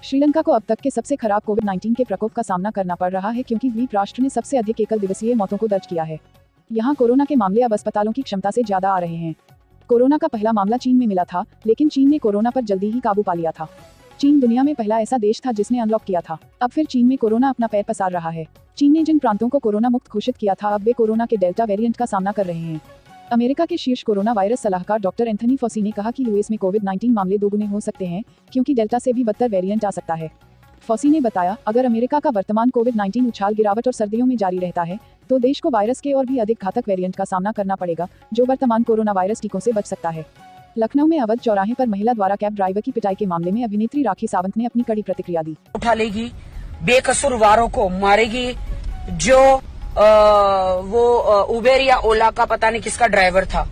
श्रीलंका को अब तक के सबसे खराब कोविड-19 के प्रकोप का सामना करना पड़ रहा है क्योंकि द्वीप राष्ट्र ने सबसे अधिक एकल दिवसीय मौतों को दर्ज किया है। यहाँ कोरोना के मामले अब अस्पतालों की क्षमता से ज्यादा आ रहे हैं। कोरोना का पहला मामला चीन में मिला था, लेकिन चीन ने कोरोना पर जल्दी ही काबू पा लिया था। चीन दुनिया में पहला ऐसा देश था जिसने अनलॉक किया था। अब फिर चीन में कोरोना अपना पैर पसार रहा है। चीन ने जिन प्रांतों को कोरोना मुक्त घोषित किया था, अब वे कोरोना के डेल्टा वेरिएंट का सामना कर रहे हैं। अमेरिका के शीर्ष कोरोना वायरस सलाहकार डॉक्टर एंथनी फॉसी ने कहा कि यूएस में कोविड-19 मामले दोगुने हो सकते हैं क्योंकि डेल्टा से भी बदतर वेरिएंट आ सकता है। फॉसी ने बताया, अगर अमेरिका का वर्तमान कोविड-19 उछाल गिरावट और सर्दियों में जारी रहता है तो देश को वायरस के और भी अधिक घातक वेरिएंट का सामना करना पड़ेगा जो वर्तमान कोरोना वायरस टीकों से बच सकता है। लखनऊ में अवध चौराहे पर महिला द्वारा कैब ड्राइवर की पिटाई के मामले में अभिनेत्री राखी सावंत ने अपनी कड़ी प्रतिक्रिया दी। उठा लेगी, बेकसूरवारों को मारेगी। जो वो उबेर या ओला का पता नहीं किसका ड्राइवर था,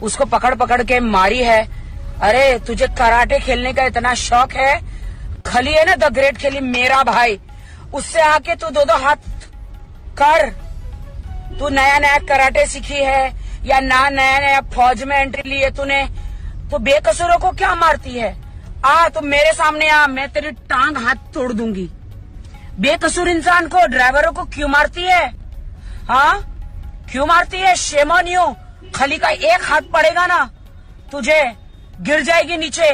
उसको पकड़ पकड़ के मारी है। अरे तुझे कराटे खेलने का इतना शौक है, खली है ना द ग्रेट खेली मेरा भाई, उससे आके तू दो हाथ कर। तू नया नया कराटे सीखी है या नया नया फौज में एंट्री ली है तूने, तो बेकसूरों को क्या मारती है? आ तू मेरे सामने आ, मैं तेरी टांग हाथ तोड़ दूंगी। बेकसूर इंसान को, ड्राइवरों को क्यों मारती है? हाँ क्यों मारती है? Shame on you. खली का एक हाथ पड़ेगा ना तुझे, गिर जाएगी नीचे।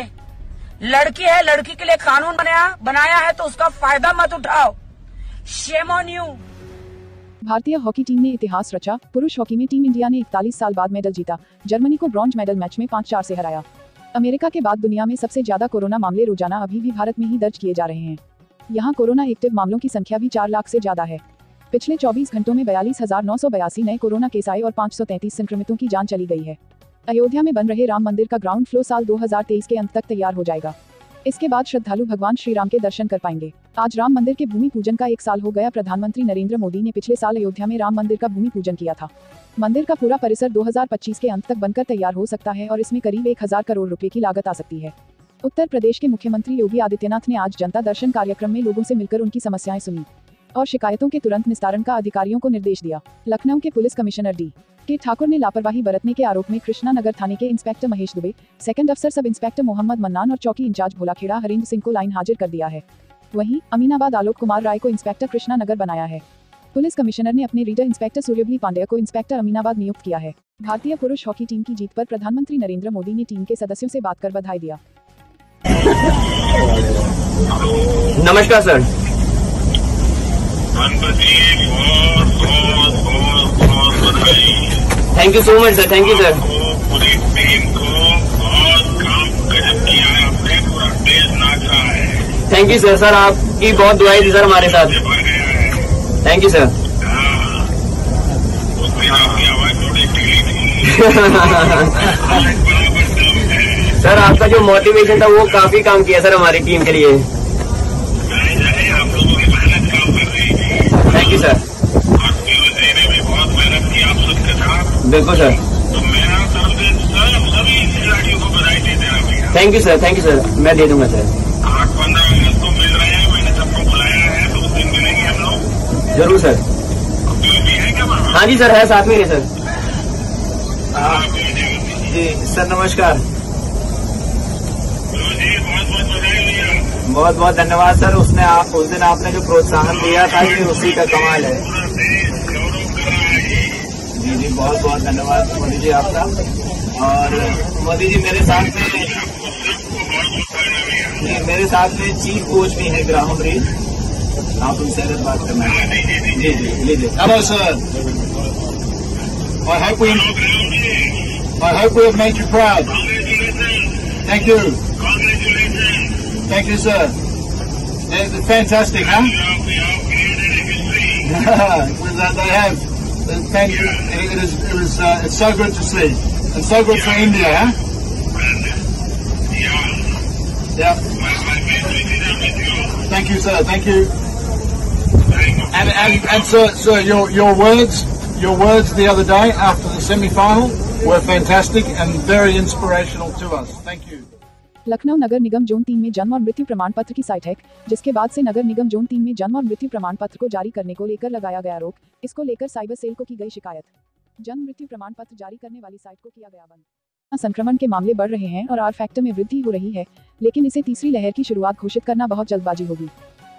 लड़की है, लड़की के लिए कानून बनाया है तो उसका फायदा मत उठाओ। Shame on you. भारतीय हॉकी टीम ने इतिहास रचा। पुरुष हॉकी में टीम इंडिया ने 41 साल बाद मेडल जीता। जर्मनी को ब्रॉन्ज मेडल मैच में 5-4 से हराया। अमेरिका के बाद दुनिया में सबसे ज्यादा कोरोना मामले रोजाना अभी भी भारत में ही दर्ज किए जा रहे हैं। यहाँ कोरोना एक्टिव मामलों की संख्या भी 4 लाख से ज्यादा है। पिछले 24 घंटों में 42,982 नए कोरोना केस आए और 533 संक्रमितों की जान चली गई है। अयोध्या में बन रहे राम मंदिर का ग्राउंड फ्लोर साल 2023 के अंत तक तैयार हो जाएगा। इसके बाद श्रद्धालु भगवान श्री राम के दर्शन कर पाएंगे। आज राम मंदिर के भूमि पूजन का 1 साल हो गया। प्रधानमंत्री नरेंद्र मोदी ने पिछले साल अयोध्या में राम मंदिर का भूमि पूजन किया था। मंदिर का पूरा परिसर 2025 के अंत तक बनकर तैयार हो सकता है और इसमें करीब 1000 करोड़ रुपए की लागत आ सकती है। उत्तर प्रदेश के मुख्यमंत्री योगी आदित्यनाथ ने आज जनता दर्शन कार्यक्रम में लोगों से मिलकर उनकी समस्याएं सुनी और शिकायतों के तुरंत निस्तारण का अधिकारियों को निर्देश दिया। लखनऊ के पुलिस कमिश्नर डी.के. ठाकुर ने लापरवाही बरतने के आरोप में कृष्णा नगर थाने के इंस्पेक्टर महेश दुबे, सेकंड अफसर सब इंस्पेक्टर मोहम्मद मन्नान और चौकी इंचार्ज भोलाखेड़ा हरेंद्र सिंह को लाइन हाजिर कर दिया है। वहीं अमीनाबाद आलोक कुमार राय को इंस्पेक्टर कृष्णा नगर बनाया है। पुलिस कमिश्नर ने अपने रीडर इंस्पेक्टर सूर्यभली पांडेय को इंस्पेक्टर अमीनाबाद नियुक्त किया है। भारतीय पुरुष हॉकी टीम की जीत पर प्रधानमंत्री नरेंद्र मोदी ने टीम के सदस्यों से बात कर बधाई दिया। नमस्कार sir. Thank you so much sir, thank you sir. पूरी टीम को बहुत काम गजब किया है आपने, पूरा देश नाच रहा है। Thank you sir. सर आपकी बहुत दुआएं थी सर हमारे साथ। Thank you sir. उस दिन आपकी आवाज थोड़ी ढीली थी। सर आपका जो मोटिवेशन था वो काफी काम किया सर हमारी टीम के लिए। आप लोगों की मेहनत काम कर रही थी। Thank you sir. ने भी बहुत मेहनत की आप सबके साथ। बिल्कुल सर। तो मेरा तरफ से सभी खिलाड़ियों को बधाई देते हैं भैया। Thank you sir, thank you sir. मैं दे दूंगा सर। 8-15 अगस्त को मिल रहे हैं, मैंने सबको बुलाया है, तो उस दिन मिलेंगे हम लोग। जरूर सर। भी है क्या? हाँ जी सर, है साथ में ही सर। जी सर नमस्कार। जी बहुत बहुत बधाई भैया। बहुत बहुत धन्यवाद सर। उस दिन आपने जो प्रोत्साहन दिया था ये उसी का कमाल है। पूरा देश गौरव कर रहा है। जी जी बहुत बहुत धन्यवाद मोदी जी आपका। और मोदी जी मेरे साथ में चीफ कोच भी है ग्राहम रीड, आप उनसे अगर बात करना है। जी जी लीजिए। Hello, sir. I hope we have made you proud. Thank you. Thank you, sir. They're fantastic, huh? They have. Thank you. It's so good to see, and so good for India, huh? Yeah. Thank you, sir. Thank you. And sir, your words the other day after the semi-final were fantastic and very inspirational to us. Thank you. Lucknow Nagar Nigam zone 3 में जन्म और मृत्यु प्रमाण पत्र की site hack, जिसके बाद से नगर निगम जोन 3 में जन्म और मृत्यु प्रमाण पत्र को जारी करने को लेकर लगाया गया रोक। इसको लेकर साइबर सेल को की गई शिकायत। जन्म मृत्यु प्रमाण पत्र जारी करने वाली साइट को किया गया बंद। संक्रमण के मामले बढ़ रहे हैं और आर फैक्टर में वृद्धि हो रही है, लेकिन इसे तीसरी लहर की शुरुआत घोषित करना बहुत जल्दबाजी होगी।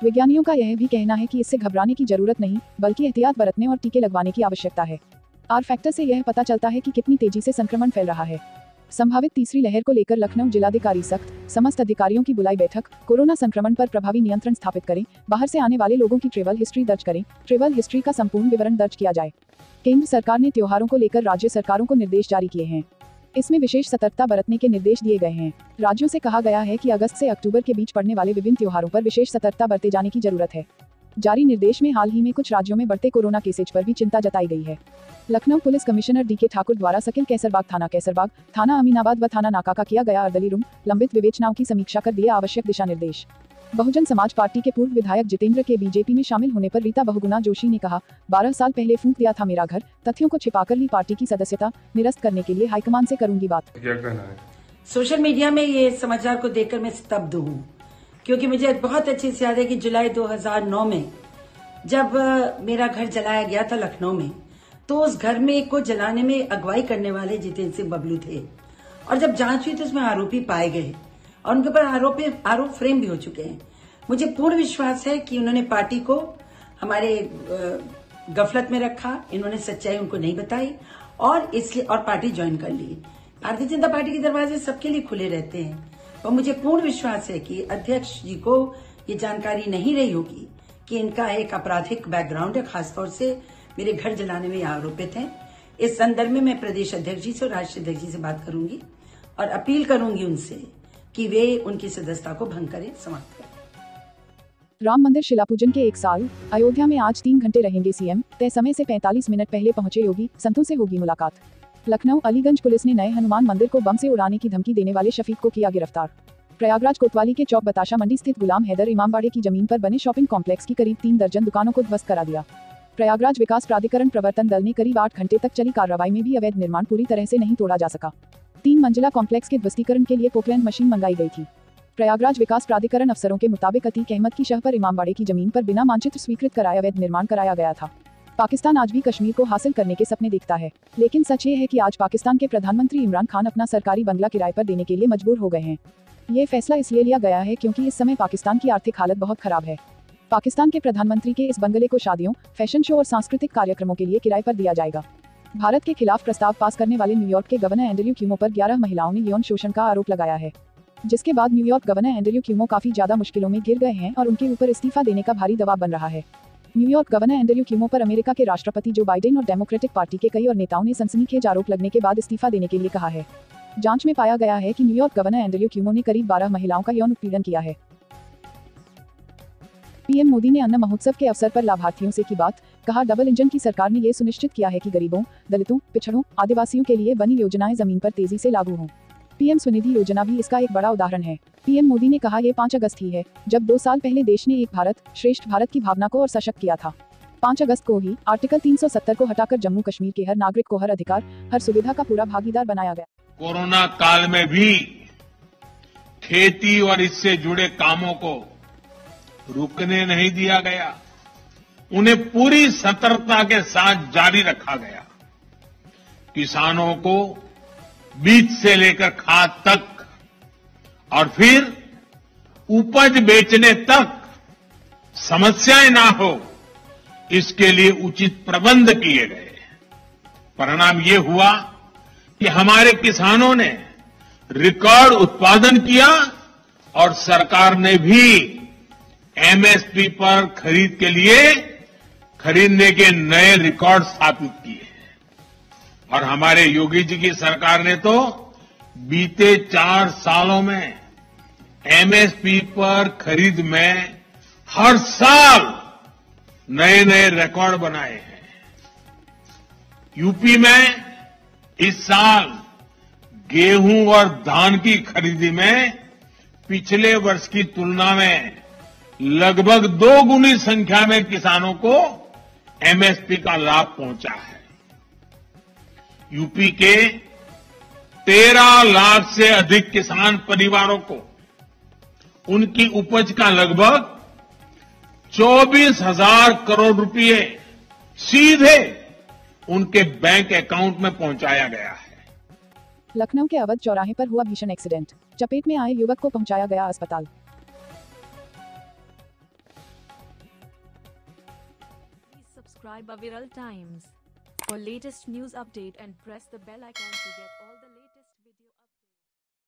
वैज्ञानिकों का यह भी कहना है कि इससे घबराने की जरूरत नहीं, बल्कि एहतियात बरतने और टीके लगवाने की आवश्यकता है। आर फैक्टर से यह पता चलता है कि कितनी तेजी से संक्रमण फैल रहा है। संभावित तीसरी लहर को लेकर लखनऊ जिलाधिकारी सख्त, समस्त अधिकारियों की बुलाई बैठक। कोरोना संक्रमण पर प्रभावी नियंत्रण स्थापित करें। बाहर से आने वाले लोगों की ट्रेवल हिस्ट्री दर्ज करें। ट्रेवल हिस्ट्री का संपूर्ण विवरण दर्ज किया जाए। केंद्र सरकार ने त्योहारों को लेकर राज्य सरकारों को निर्देश जारी किए हैं। इसमें विशेष सतर्कता बरतने के निर्देश दिए गए हैं। राज्यों से कहा गया है कि अगस्त से अक्टूबर के बीच पड़ने वाले विभिन्न त्योहारों पर विशेष सतर्कता बरते जाने की जरूरत है। जारी निर्देश में हाल ही में कुछ राज्यों में बढ़ते कोरोना केसेज पर भी चिंता जताई गई है। Lucknow police commissioner DK Thakur द्वारा सकिल कैसरबाग थाना अमीनाबाद व थाना नाका का किया गया अर्दली रूम लंबित विवेचनाओं की समीक्षा कर दिए आवश्यक दिशा निर्देश। बहुजन समाज पार्टी के पूर्व विधायक जितेंद्र के बीजेपी में शामिल होने पर रीता बहुगुणा जोशी ने कहा, 12 साल पहले फूंक दिया था मेरा घर, तथ्यों को छिपाकर ली पार्टी की सदस्यता, निरस्त करने के लिए हाईकमान से करूंगी बात। क्या कहना है? सोशल मीडिया में ये समाचार को देखकर मैं स्तब्ध हूँ, क्योंकि मुझे बहुत अच्छे से याद है कि जुलाई 2009 में जब मेरा घर जलाया गया था लखनऊ में, तो उस घर में को जलाने में अगुवाई करने वाले जितेंद्र सिंह बबलू थे। और जब जांच हुई तो उसमें आरोपी पाए गए और उनके ऊपर आरोप फ्रेम भी हो चुके हैं। मुझे पूर्ण विश्वास है कि उन्होंने पार्टी को हमारे गफलत में रखा, इन्होंने सच्चाई उनको नहीं बताई और इसलिए और पार्टी ज्वाइन कर ली। भारतीय जनता पार्टी के दरवाजे सबके लिए खुले रहते हैं और मुझे पूर्ण विश्वास है कि अध्यक्ष जी को ये जानकारी नहीं रही होगी कि इनका एक आपराधिक बैकग्राउंड है, खासतौर से मेरे घर जलाने में आरोपित हैं। इस संदर्भ में मैं प्रदेश अध्यक्ष जी से और राष्ट्रीय अध्यक्ष जी से बात करूंगी और अपील करूंगी उनसे कि वे उनकी सदस्यता को भंग करें, समाप्त करें। राम मंदिर शिलापूजन के 1 साल। अयोध्या में आज 3 घंटे रहेंगे सीएम। तय समय से 45 मिनट पहले पहुंचे योगी, संतों से होगी मुलाकात। लखनऊ अलीगंज पुलिस ने नए हनुमान मंदिर को बम से उड़ाने की धमकी देने वाले शफीक को किया गिरफ्तार। प्रयागराज कोतवाली के चौक बताशा मंडी स्थित गुलाम हैदर इमामबाड़े की जमीन पर बने शॉपिंग कॉम्प्लेक्स की करीब 3 दर्जन दुकानों को ध्वस्त करा दिया। प्रयागराज विकास प्राधिकरण प्रवर्तन दल ने करीब 8 घंटे तक चली कार्रवाई में भी अवैध निर्माण पूरी तरह से नहीं तोड़ा जा सका। 3 मंजिला कॉम्प्लेक्स के ध्वस्तीकरण के लिए पोकलैंड मशीन मंगाई गई थी। प्रयागराज विकास प्राधिकरण अफसरों के मुताबिक अतीक अहमद की शह पर इमामबाड़े की जमीन पर बिना मानचित्र स्वीकृत कराए अवैध निर्माण कराया गया था। पाकिस्तान आज भी कश्मीर को हासिल करने के सपने देखता है, लेकिन सच ये है कि आज पाकिस्तान के प्रधानमंत्री इमरान खान अपना सरकारी बंगला किराए पर देने के लिए मजबूर हो गए हैं। ये फैसला इसलिए लिया गया है क्योंकि इस समय पाकिस्तान की आर्थिक हालत बहुत खराब है। पाकिस्तान के प्रधानमंत्री के इस बंगले को शादियों, फैशन शो और सांस्कृतिक कार्यक्रमों के लिए किराए पर दिया जाएगा। भारत के खिलाफ प्रस्ताव पास करने वाले न्यूयॉर्क के गवर्नर एंड्रयू क्यूमो पर 11 महिलाओं ने यौन शोषण का आरोप लगाया है, जिसके बाद न्यूयॉर्क गवर्नर एंड्रयू क्यूमो काफी ज्यादा मुश्किलों में घिर गए हैं और उनके ऊपर इस्तीफा देने का भारी दबाव बन रहा है। न्यूयॉर्क गवर्नर एंड्रयू क्यूमो पर अमेरिका के राष्ट्रपति जो बाइडेन और डेमोक्रेटिक पार्टी के कई और नेताओं ने सनसनीखेज आरोप लगने के बाद इस्तीफा देने के लिए कहा है। जांच में पाया गया है कि न्यूयॉर्क गवर्नर एंड्रयू क्यूमो ने करीब 12 महिलाओं का यौन उत्पीड़न किया है। पीएम मोदी ने अन्न महोत्सव के अवसर पर लाभार्थियों से की बात। कहा, डबल इंजन की सरकार ने ये सुनिश्चित किया है कि गरीबों, दलितों, पिछड़ों, आदिवासियों के लिए बनी योजनाएं जमीन पर तेजी से लागू हों। पीएम स्वनिधि योजना भी इसका एक बड़ा उदाहरण है। पीएम मोदी ने कहा, ये 5 अगस्त ही है जब 2 साल पहले देश ने एक भारत श्रेष्ठ भारत की भावना को और सशक्त किया था। 5 अगस्त को ही आर्टिकल 370 को हटाकर जम्मू कश्मीर के हर नागरिक को हर अधिकार, हर सुविधा का पूरा भागीदार बनाया गया। कोरोना काल में भी खेती और इससे जुड़े कामों को रुकने नहीं दिया गया, उन्हें पूरी सतर्कता के साथ जारी रखा गया। किसानों को बीज से लेकर खाद तक और फिर उपज बेचने तक समस्याएं ना हो, इसके लिए उचित प्रबंध किए गए। परिणाम ये हुआ कि हमारे किसानों ने रिकॉर्ड उत्पादन किया और सरकार ने भी एमएसपी पर खरीद के लिए खरीदने के नए रिकॉर्ड स्थापित किए। और हमारे योगी जी की सरकार ने तो बीते 4 सालों में एमएसपी पर खरीद में हर साल नए नए रिकॉर्ड बनाए हैं। यूपी में इस साल गेहूं और धान की खरीदी में पिछले वर्ष की तुलना में लगभग 2 गुनी संख्या में किसानों को एमएसपी का लाभ पहुंचा है। यूपी के 13 लाख से अधिक किसान परिवारों को उनकी उपज का लगभग 24,000 करोड़ रुपए सीधे उनके बैंक अकाउंट में पहुंचाया गया है। लखनऊ के अवध चौराहे पर हुआ भीषण एक्सीडेंट, चपेट में आए युवक को पहुंचाया गया अस्पताल। Subscribe Aviral Times for latest news update and press the bell icon to get all the latest